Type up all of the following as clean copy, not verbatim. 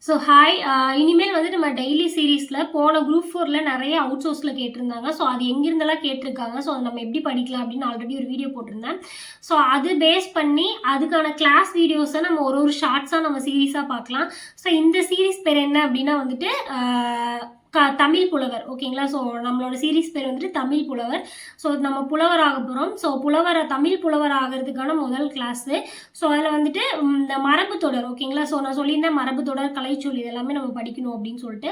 So hi இனிமேல் வந்து நம்ம டெய்லி சீரீஸில் போன குரூப் 4ல் நிறைய அவுட் சோர்ஸில் கேட்டிருந்தாங்க. ஸோ அது எங்கிருந்தெல்லாம் கேட்டிருக்காங்க, ஸோ அதை நம்ம எப்படி படிக்கலாம் அப்படின்னு ஆல்ரெடி ஒரு வீடியோ போட்டிருந்தேன். ஸோ அது பேஸ் பண்ணி அதுக்கான கிளாஸ் வீடியோஸை நம்ம ஒரு ஷார்ட்ஸாக நம்ம சீரீஸாக பார்க்கலாம். ஸோ இந்த சீரீஸ் பேர் என்ன அப்படின்னா வந்துட்டு தமிழ் புலவர். ஓகேங்களா? ஸோ நம்மளோட சீரீஸ் பேர் வந்துட்டு தமிழ் புலவர். ஸோ நம்ம புலவர் ஆக போகிறோம். ஸோ தமிழ் புலவர் ஆகிறதுக்கான முதல் கிளாஸு. ஸோ அதில் வந்துட்டு இந்த மரபு தொடர். ஓகேங்களா? ஸோ நான் சொல்லியிருந்தேன் மரபு தொடர், கலைச்சொல் இதெல்லாமே நம்ம படிக்கணும் அப்படின்னு சொல்லிட்டு.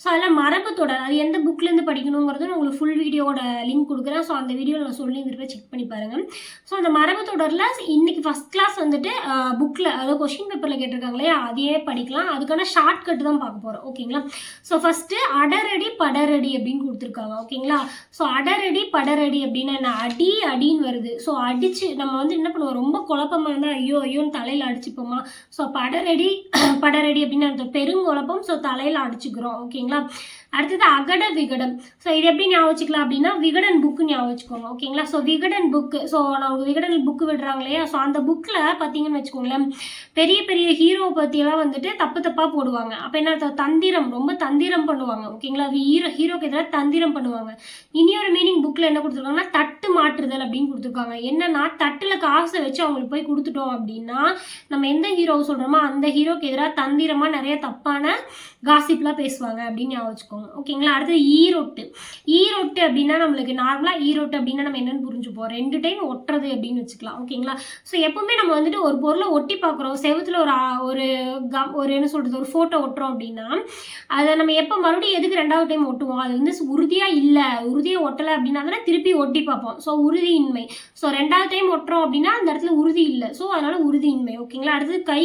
ஸோ அதில் மரபு தொடர் அது எந்த புக்லேருந்து படிக்கணுங்கிறது நான் உங்களுக்கு ஃபுல் வீடியோட லிங்க் கொடுக்குறேன். ஸோ அந்த வீடியோவில் நான் சொல்லியிருந்துட்டு செக் பண்ணி பாருங்கள். ஸோ அந்த மரபு தொடரில் இன்னைக்கு ஃபஸ்ட் கிளாஸ் வந்துட்டு புக்கில் அதாவது கொஸ்டின் பேப்பரில் கேட்டிருக்காங்களே அதையே படிக்கலாம். அதுக்கான ஷார்ட்கட் தான் பார்க்க போகிறோம். ஓகேங்களா? ஸோ ஃபஸ்ட்டு அடரடி படரடி அப்படின்னு கொடுத்துருக்காங்க. ஓகேங்களா? ஸோ அடரடி படரடி அப்படின்னு என்ன, அடின்னு வருது. ஸோ அடிச்சு நம்ம வந்து என்ன பண்ணுவோம், ரொம்ப குழப்பமா இருந்தால் ஐயோன்னு தலையில் அடிச்சுப்போமா. ஸோ படரடி படரடி அப்படின்னு பெருங்குழப்பம். ஸோ தலையில் அடிச்சுக்கிறோம். ஓகேங்களா? அடுத்தது அகட விகடன். ஸோ இது எப்படி ஞாபகம் வச்சுக்கலாம் அப்படின்னா விகடன் புக்கு ஞாபகம் வச்சுக்கோங்க. ஓகேங்களா? So Vikatan book. ஸோ நம்ம விகடன் புக்கு விடுறாங்க இல்லையா, ஸோ அந்த புக்கில் பார்த்தீங்கன்னு வச்சுக்கோங்களேன் பெரிய பெரிய ஹீரோவை பற்றியெல்லாம் வந்துட்டு தப்பாக போடுவாங்க. அப்போ என்ன தந்திரம், ரொம்ப தந்திரம் பண்ணுவாங்க. ஓகேங்களா? ஹீரோக்கு எதிராக தந்திரம் பண்ணுவாங்க. இனியொரு மீனிங் புக்கில் என்ன கொடுத்துருக்காங்கன்னா தட்டு மாற்றுதல் அப்படின்னு கொடுத்துருக்காங்க. என்னன்னா தட்டில் காசை வச்சு அவங்களுக்கு போய் கொடுத்துட்டோம் அப்படின்னா நம்ம எந்த ஹீரோவை சொல்கிறோமோ அந்த ஹீரோக்கு எதிராக தந்திரமாக நிறைய தப்பான காசிப்லாம் பேசுவாங்க அப்படின்னு ஞாபகம் வச்சுக்கோங்க. ஓகேங்களா? அடுத்து ஈரோட்டு அப்படின்னா நம்மளுக்கு நார்மலாக ஈரோட்டு அப்படின்னா நம்ம என்னென்னு புரிஞ்சுப்போம், 2 டைம் ஒட்டுறது அப்படின்னு வச்சுக்கலாம். ஓகேங்களா? ஸோ எப்பவுமே நம்ம வந்துட்டு ஒரு பொருளை ஒட்டி பார்க்குறோம், செவத்துல ஒரு என்ன சொல்கிறது ஒரு ஃபோட்டோ ஒட்டுறோம் அப்படின்னா அதை நம்ம எப்போ மறுபடியும் எதுக்கு 2வது டைம் ஒட்டுவோம், அது வந்து உறுதியாக ஒட்டலை அப்படின்னா தானே திருப்பி ஒட்டி பார்ப்போம். ஸோ உறுதியின்மை. ஸோ 2வது டைம் ஒட்டுறோம் அப்படின்னா அந்த இடத்துல உறுதி இல்லை. ஸோ அதனால உறுதியின்மை. ஓகேங்களா? அடுத்தது கை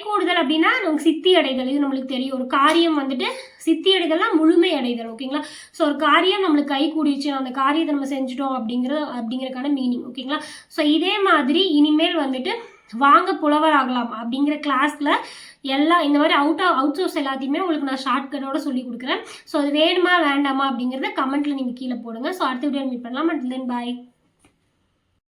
கூடுதல் அப்படின்னா நமக்கு சித்தி அடைதல். இது நம்மளுக்கு தெரியும். ஒரு காரியம் வந்துட்டு சித்தி அடைதல்னா முழுமை அடைதல். ஓகேங்களா? ஸோ ஒரு காரியம் நம்மளுக்கு கை கூடிச்சு, அந்த காரியத்தை நம்ம செஞ்சுட்டோம் அப்படிங்கிறதுக்கான மீனிங். ஓகேங்களா? ஸோ இதே மாதிரி இனிமேல் வந்துட்டு வாங்க புலவர் ஆகலாம் அப்படிங்கிற கிளாஸில் இந்த மாதிரி அவுட் சோர்ஸ் எல்லாத்தையுமே உங்களுக்கு நான் ஷார்ட்கட்டோட சொல்லி கொடுக்குறேன். ஸோ அது வேணுமா வேண்டாமா அப்படிங்கிறத கமெண்ட்டில் நீங்கள் கீழே போடுங்க. ஸோ அடுத்த வீடியோ மீட் பண்ணலாம். And then bye.